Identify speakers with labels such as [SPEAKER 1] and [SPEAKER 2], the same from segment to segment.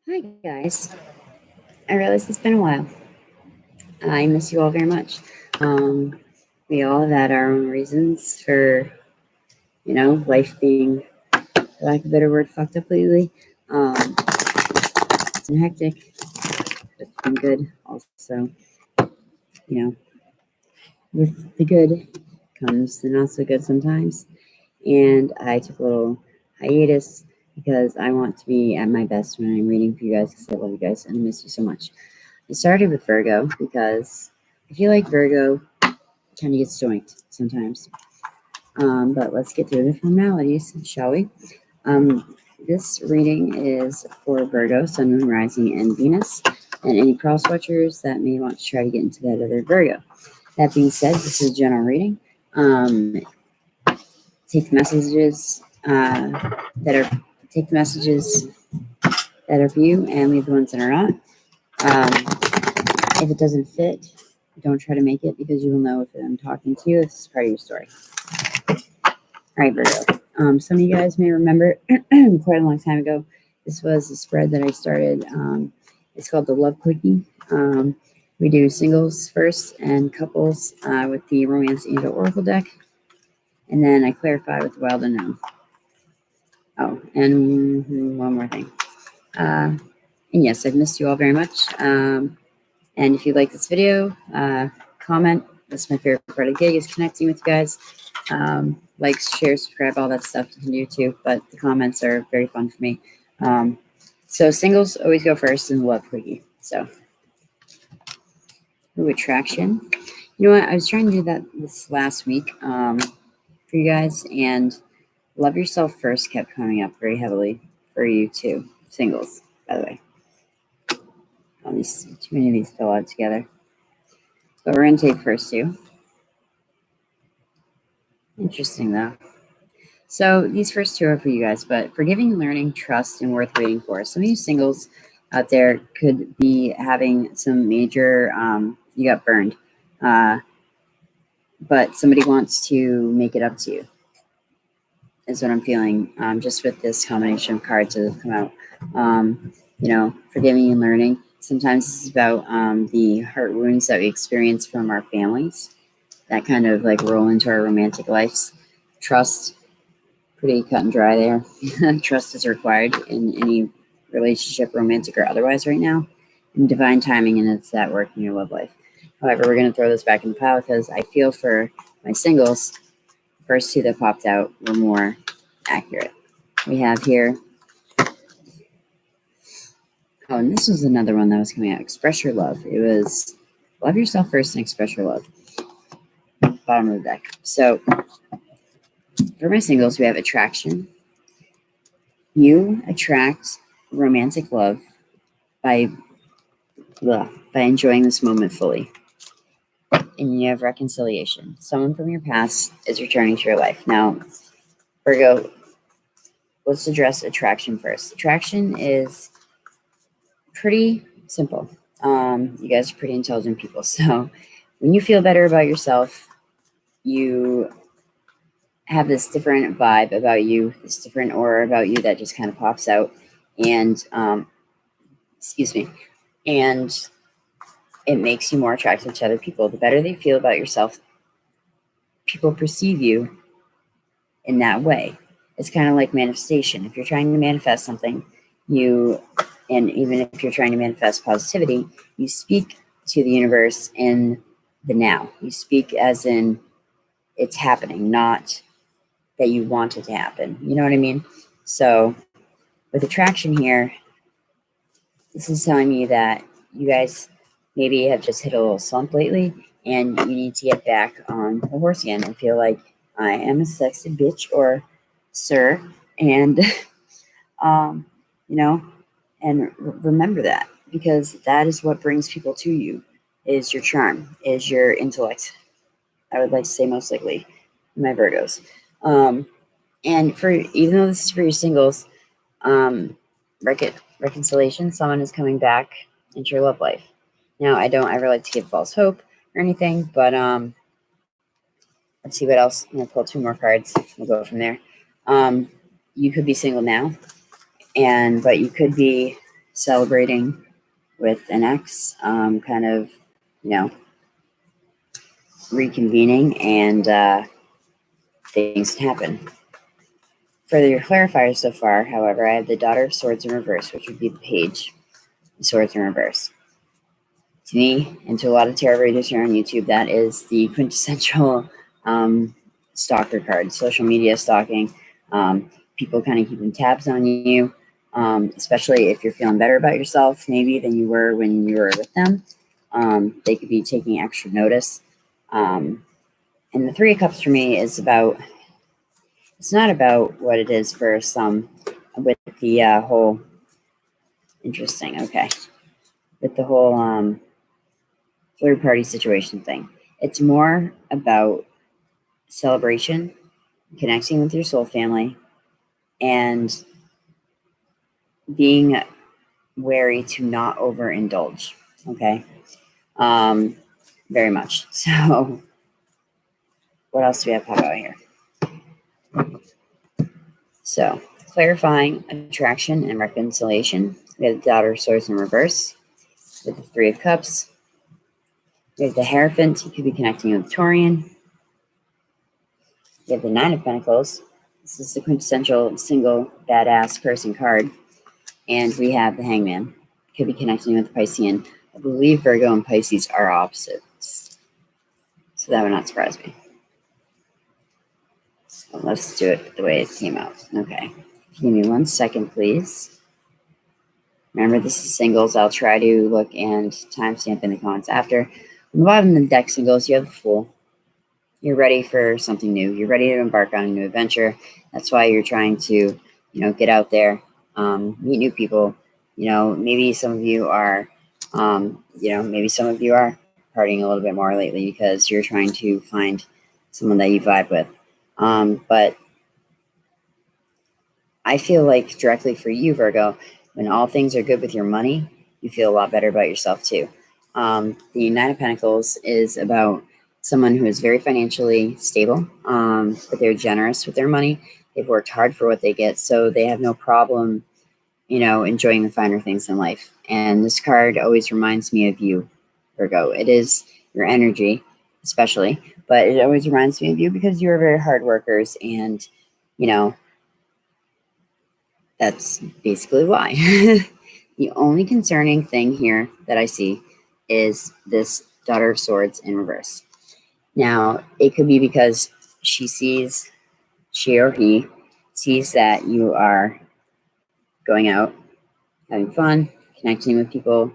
[SPEAKER 1] Hi, guys. I realize it's been a while. I miss you all very much. We all have had our own reasons for, life being, for lack of a better word, fucked up lately. It's been hectic, but it's been good also. You know, with the good comes the not so good sometimes. And I took a little hiatus because I want to be at my best when I'm reading for you guys because I love you guys and I miss you so much. I started with Virgo because I feel like Virgo kind of gets joint sometimes. But let's get through the formalities, shall we? This reading is for Virgo, Sun, Moon, Rising, and Venus, and any cross watchers that may want to try to get into that other Virgo. That being said, this is a general reading. Take the messages take the messages that are for you and leave the ones that are not. If it doesn't fit, don't try to make it because you will know if I'm talking to you. If this is part of your story. All right, Virgo. Some of you guys may remember quite a long time ago, this was a spread that I started. It's called the Love Quickie. We do singles first and couples with the Romance Angel Oracle deck. And then I clarify with the Wild Unknown. Oh, and one more thing. And yes, I've missed you all very much. And if you like this video, comment. That's my favorite part of the gig is connecting with you guys. Like, share, subscribe, all that stuff you can do too. But the comments are very fun for me. So singles always go first in the Love Quickie. So, attraction. You know what? I was trying to do that this last week for you guys, and Love Yourself First kept coming up very heavily for you too. Singles, by the way. Oh, too many of these fell out together. But we're going to take the first two. Interesting, though. So these first two are for you guys, but forgiving, learning, trust, and worth waiting for. Some of you singles out there could be having some major, you got burned, but somebody wants to make it up to you, is what I'm feeling, just with this combination of cards that have come out. Forgiving and learning. Sometimes it's about the heart wounds that we experience from our families that kind of like roll into our romantic lives. Trust, pretty cut and dry there. Trust is required in any relationship, romantic or otherwise right now. And divine timing, and it's that work in your love life. However, we're going to throw this back in the pile because I feel for my singles, the first two that popped out were more accurate. We have here, oh, and this was another one that was coming out, Express Your Love. It was Love Yourself First and Express Your Love. Bottom of the deck. So for my singles, we have attraction. You attract romantic love by enjoying this moment fully. And you have reconciliation. Someone from your past is returning to your life. Now, Virgo, let's address attraction first. Attraction is pretty simple. You guys are pretty intelligent people. So when you feel better about yourself, you have this different vibe about you, this different aura about you that just kind of pops out. And, and it makes you more attractive to other people. The better they feel about yourself, people perceive you in that way. It's kind of like manifestation. If you're trying to manifest something, and even if you're trying to manifest positivity, you speak to the universe in the now. You speak as in it's happening, not that you want it to happen. You know what I mean? So with attraction here, this is telling me that you guys maybe have just hit a little slump lately and you need to get back on the horse again and feel like I am a sexy bitch or sir. And, and remember that, because that is what brings people to you, is your charm, is your intellect. I would like to say most likely my Virgos. And for, even though this is for your singles, reconciliation, someone is coming back into your love life. Now, I don't ever like to give false hope or anything, but let's see what else. I'm going to pull two more cards. We'll go from there. You could be single now, but you could be celebrating with an ex, kind of, reconvening, and things can happen. For your clarifiers so far, however, I have the Daughter of Swords in reverse, which would be the Page of Swords in reverse. To me, and to a lot of tarot readers here on YouTube, that is the quintessential stalker card. Social media stalking, people kind of keeping tabs on you, especially if you're feeling better about yourself, maybe, than you were when you were with them. They could be taking extra notice. And the Three of Cups for me is about, it's not about what it is for some with the whole, interesting, okay, with the whole third party situation thing. It's more about celebration, connecting with your soul family, and being wary to not overindulge. Okay. Very much. So what else do we have pop out here? So clarifying attraction and reconciliation. We have the Daughter of Swords in reverse with the Three of Cups. We have the Hierophant. You could be connecting with Taurian. We have the Nine of Pentacles. This is the quintessential single badass person card. And we have the Hangman. Could be connecting with Piscean. I believe Virgo and Pisces are opposites, so that would not surprise me. So let's do it the way it came out. Okay. Give me 1 second, please. Remember, this is singles. I'll try to look and timestamp in the comments after. On the bottom of the deck, singles, you have the Fool. You're ready for something new. You're ready to embark on a new adventure. That's why you're trying to, get out there, meet new people. Maybe some of you are, maybe some of you are partying a little bit more lately because you're trying to find someone that you vibe with. But I feel like directly for you, Virgo, when all things are good with your money, you feel a lot better about yourself too. The Nine of Pentacles is about someone who is very financially stable, but they're generous with their money. They've worked hard for what they get, so they have no problem, enjoying the finer things in life. And this card always reminds me of you, Virgo. It is your energy, especially, but it always reminds me of you because you are very hard workers, and, that's basically why. The only concerning thing here that I see is this Daughter of Swords in reverse. Now, it could be because she or he sees that you are going out, having fun, connecting with people,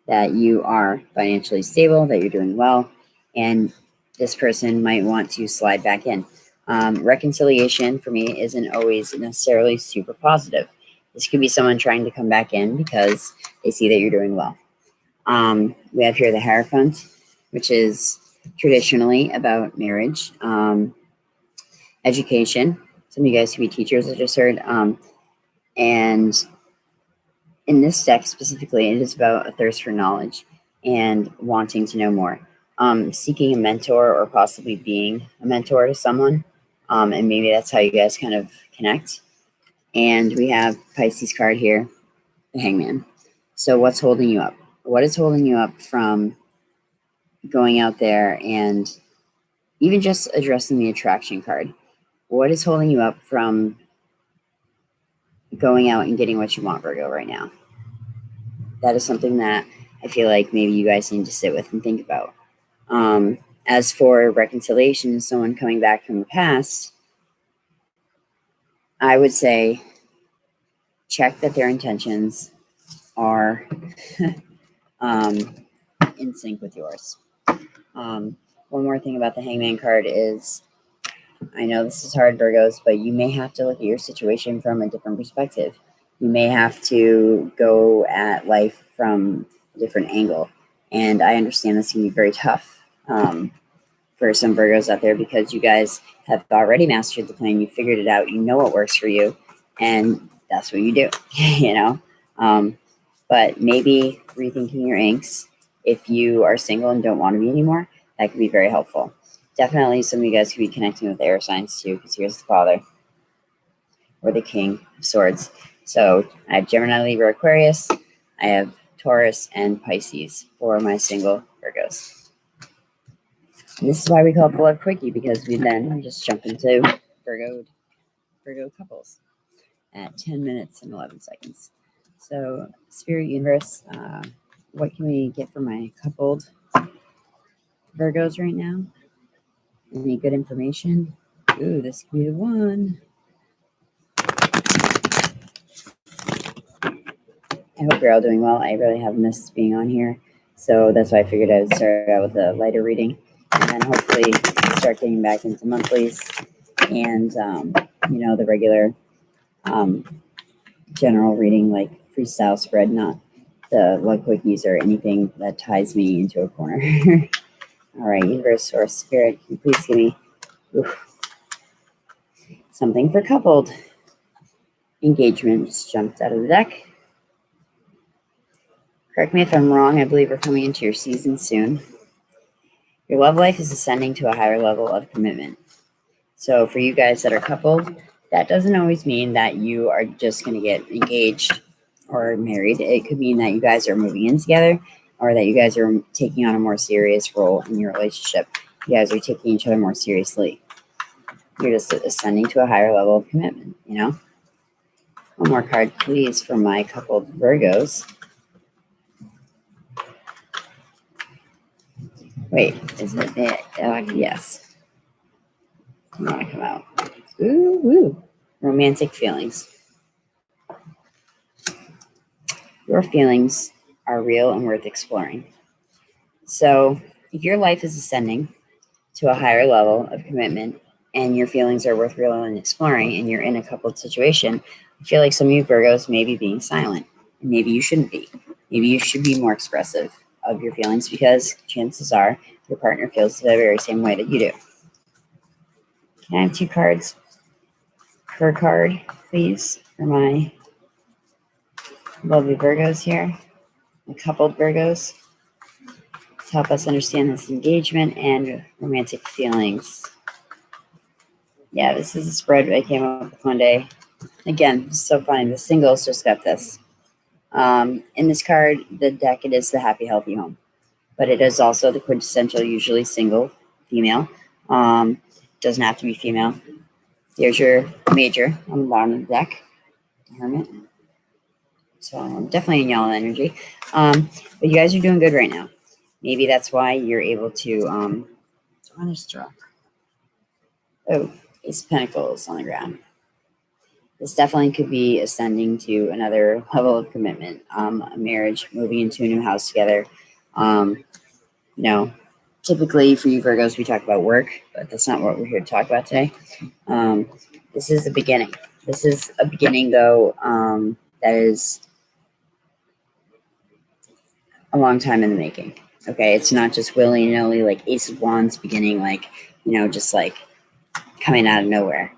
[SPEAKER 1] that you are financially stable, that you're doing well, and this person might want to slide back in. Reconciliation for me isn't always necessarily super positive. This could be someone trying to come back in because they see that you're doing well. We have here the Hierophant, which is traditionally about marriage, education. Some of you guys could be teachers, I just heard. And in this deck specifically, it is about a thirst for knowledge and wanting to know more. Seeking a mentor or possibly being a mentor to someone. And maybe that's how you guys kind of connect. And we have Pisces card here, the Hangman. So what's holding you up? What is holding you up from going out there and even just addressing the attraction card? What is holding you up from going out and getting what you want, Virgo, right now? That is something that I feel like maybe you guys need to sit with and think about. As for reconciliation, someone coming back from the past, I would say check that their intentions are in sync with yours. One more thing about the Hangman card is, I know this is hard, Virgos, but you may have to look at your situation from a different perspective. You may have to go at life from a different angle. And I understand this can be very tough for some Virgos out there because you guys have already mastered the plan. You figured it out. You know what works for you. And that's what you do, But maybe rethinking your inks, if you are single and don't want to be anymore, that could be very helpful. Definitely some of you guys could be connecting with air signs too, because here's the Father or the King of Swords. So I have Gemini, Libra, Aquarius. I have Taurus and Pisces for my single Virgos. And this is why we call it the Love Quickie, because we then just jump into Virgo couples at 10 minutes and 11 seconds. So, Spirit Universe, what can we get for my coupled Virgos right now? Any good information? Ooh, this could be the one. I hope you're all doing well. I really have missed being on here. So that's why I figured I would start out with a lighter reading and then hopefully start getting back into monthlies and, the regular general reading, like freestyle spread, not the love quickies or anything that ties me into a corner. All right, Universe or Spirit, can you please give me something for coupled? Engagement just jumped out of the deck. Correct me if I'm wrong. I believe we're coming into your season soon. Your love life is ascending to a higher level of commitment. So for you guys that are coupled, that doesn't always mean that you are just going to get engaged or married. It could mean that you guys are moving in together or that you guys are taking on a more serious role in your relationship. You guys are taking each other more seriously. You're just ascending to a higher level of commitment, One more card, please, for my coupled Virgos. Wait, is it there? Yes. I want to come out. Ooh. Romantic feelings. Your feelings are real and worth exploring. So if your life is ascending to a higher level of commitment and your feelings are worth real and exploring and you're in a coupled situation, I feel like some of you Virgos may be being silent. And maybe you shouldn't be. Maybe you should be more expressive of your feelings because chances are your partner feels the very same way that you do. Can I have 2 cards per card, please, for my lovely Virgos here? My coupled Virgos, to help us understand this engagement and romantic feelings. Yeah, this is a spread I came up with one day. Again, it's so funny. The singles just got this. In this card, the deck, it is the happy, healthy home. But it is also the quintessential, usually single, female. Doesn't have to be female. There's your major on the bottom of the deck, Hermit. So definitely in yellow energy. But you guys are doing good right now. Maybe that's why you're able to on a straw. Oh, Ace of Pentacles on the ground. This definitely could be ascending to another level of commitment, a marriage, moving into a new house together. Typically for you Virgos, we talk about work, but that's not what we're here to talk about today. This is the beginning. This is a beginning, though, that is a long time in the making. Okay, it's not just willy-nilly, like Ace of Wands beginning, just like coming out of nowhere.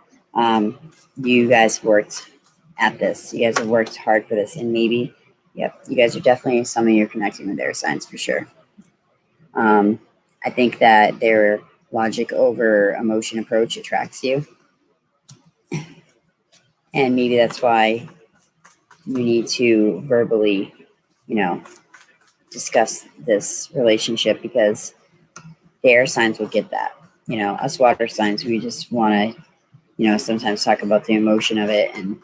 [SPEAKER 1] You guys worked at this. You guys have worked hard for this, and maybe, you guys are definitely, some of you are connecting with their signs for sure. I think that their logic over emotion approach attracts you. And maybe that's why you need to verbally, discuss this relationship, because the air signs will get that. Us water signs, we just want to, sometimes talk about the emotion of it and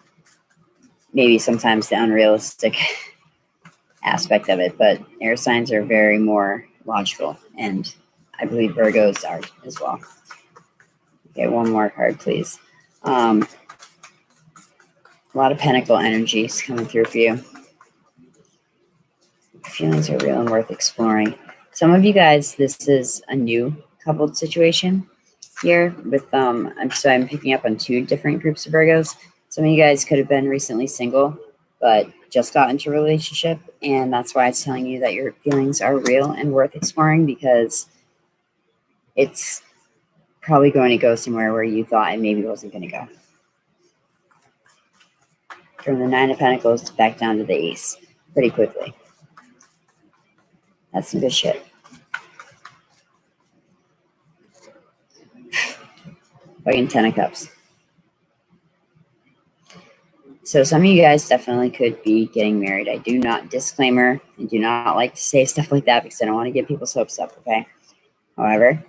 [SPEAKER 1] maybe sometimes the unrealistic aspect of it. But air signs are very more logical, and I believe Virgos are as well. Okay, one more card, please. A lot of pentacle energies coming through for you. Feelings are real and worth exploring. Some of you guys, this is a new coupled situation here with I'm picking up on 2 different groups of Virgos. Some of you guys could have been recently single, but just got into a relationship, and that's why it's telling you that your feelings are real and worth exploring, because it's probably going to go somewhere where you thought it maybe wasn't going to go. From the 9 of Pentacles back down to the Ace pretty quickly. That's some good shit. Fucking 10 of Cups. So some of you guys definitely could be getting married. I do not, disclaimer, I do not like to say stuff like that because I don't want to get people's hopes up, okay? However,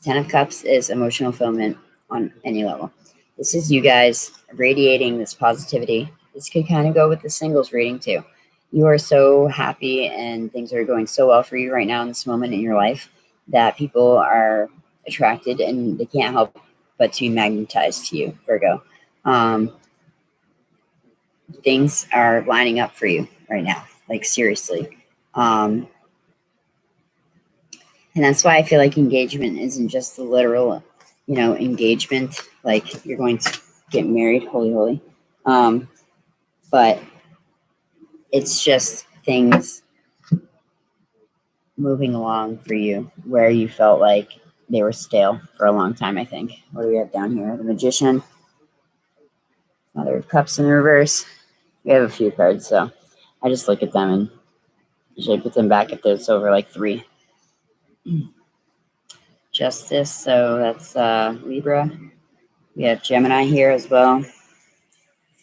[SPEAKER 1] Ten of Cups is emotional fulfillment on any level. This is you guys radiating this positivity. This could kind of go with the singles reading too. You are so happy and things are going so well for you right now in this moment in your life that people are attracted and they can't help but to be magnetized to you, Virgo. Things are lining up for you right now, like seriously. And that's why I feel like engagement isn't just the literal, engagement, like you're going to get married, holy. But it's just things moving along for you where you felt like they were stale for a long time, I think. What do we have down here? The Magician, Mother of Cups in the reverse. We have a few cards, so I just look at them and usually put them back if there's over like 3. Justice, so that's Libra. We have Gemini here as well.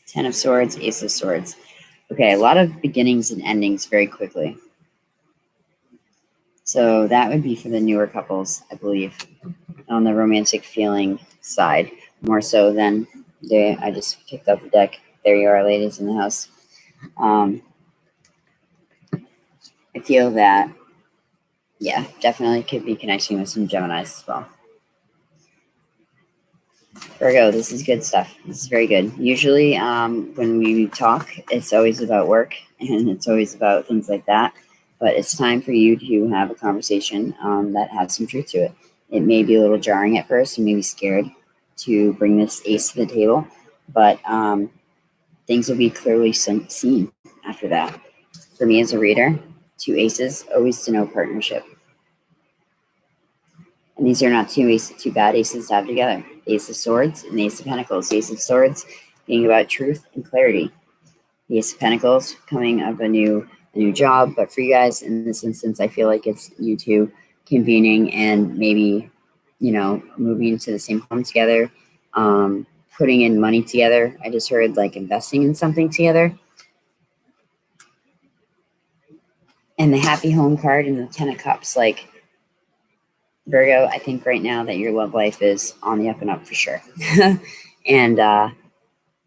[SPEAKER 1] 10 of Swords, Ace of Swords. Okay, a lot of beginnings and endings very quickly. So that would be for the newer couples, I believe, on the romantic feeling side, more so than I just picked up the deck. There you are, ladies in the house. I feel that, yeah, definitely could be connecting with some Geminis as well. Virgo, this is good stuff. This is very good. Usually when we talk, it's always about work and it's always about things like that. But it's time for you to have a conversation that has some truth to it. It may be a little jarring at first. You may be scared to bring this ace to the table, but things will be clearly seen after that. For me as a reader, 2 aces always denote partnership. And these are not 2 bad aces to have together. The Ace of Swords and the Ace of Pentacles. The Ace of Swords being about truth and clarity. The Ace of Pentacles coming of a new job. But for you guys, in this instance, I feel like it's you two convening and maybe, moving into the same home together, putting in money together. I just heard like investing in something together. And the Happy Home card and the 10 of Cups, like, Virgo, I think right now that your love life is on the up and up for sure. And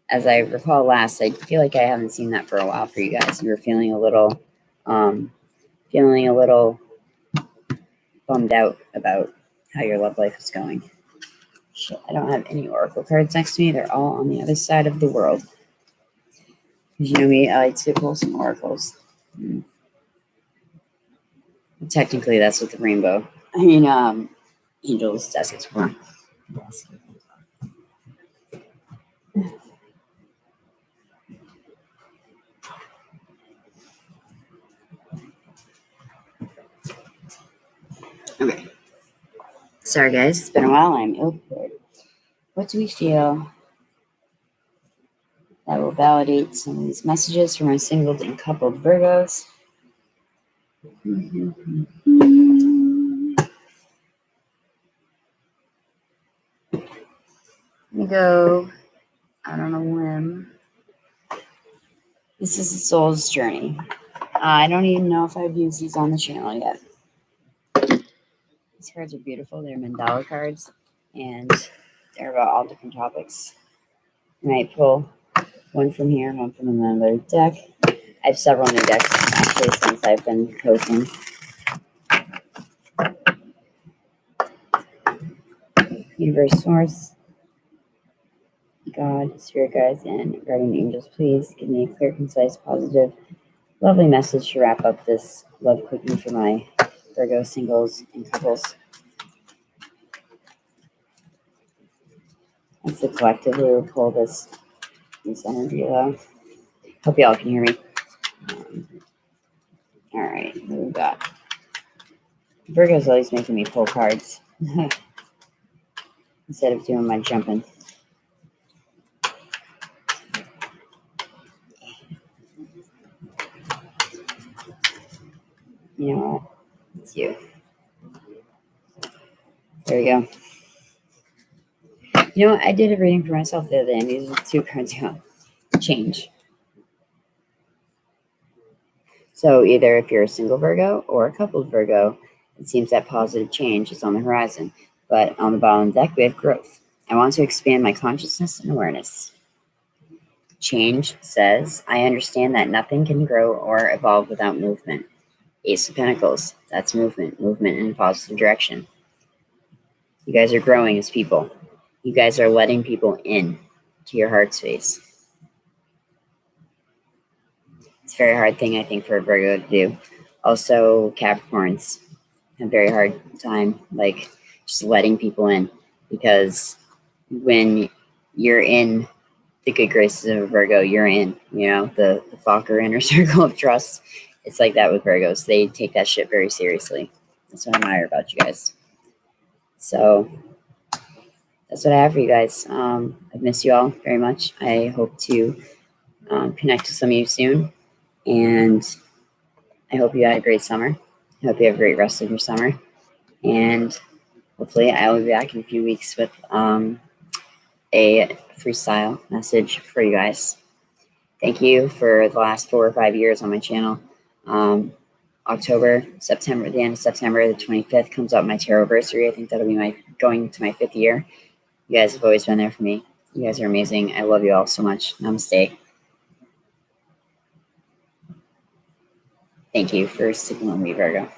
[SPEAKER 1] as I recall last, I feel like I haven't seen that for a while for you guys. You were feeling a little bummed out about how your love life is going. Shit, I don't have any oracle cards next to me. They're all on the other side of the world. You know me, I like to pull some oracles. Technically, that's what the rainbow. Angel's desk is for. Okay. Sorry, guys. It's been a while. I'm ill prepared. What do we feel that will validate some of these messages from our singled and coupled Virgos? Let me go out on a limb. This is the soul's journey. I don't even know if I've used these on the channel yet. These cards are beautiful. They're mandala cards, and they're about all different topics. I might pull one from here, one from another deck. I have several new decks, actually, since I've been coaching. Universe Source, God, Spirit Guides, and Guardian Angels, please give me a clear, concise, positive, lovely message to wrap up this love quickie for my Virgo singles and couples. As the collective, we will pull this energy though. Hope y'all can hear me. All right, what we got? Virgo's always making me pull cards instead of doing my jumping. You know what? It's you. There we go. You know what? I did a reading for myself the other day, and these are 2 cards. Change. So either if you're a single Virgo or a coupled Virgo, it seems that positive change is on the horizon. But on the bottom of the deck, we have growth. I want to expand my consciousness and awareness. Change says, I understand that nothing can grow or evolve without movement. Ace of Pentacles, that's movement in a positive direction. You guys are growing as people. You guys are letting people in to your heart space. It's a very hard thing, I think, for a Virgo to do. Also, Capricorns have a very hard time, like, just letting people in. Because when you're in the good graces of a Virgo, you're in, the Fokker inner circle of trust. It's like that with Virgos. They take that shit very seriously. That's what I admire about you guys. So that's what I have for you guys. I miss you all very much. I hope to connect with some of you soon. And I hope you had a great summer. I hope you have a great rest of your summer. And hopefully I will be back in a few weeks with a freestyle message for you guys. Thank you for the last 4 or 5 years on my channel. September, the end of September, the 25th comes up my tarot-versary. I think that'll be going to my 5th year. You guys have always been there for me. You guys are amazing. I love you all so much. Namaste. Thank you for sticking with me, Virgo.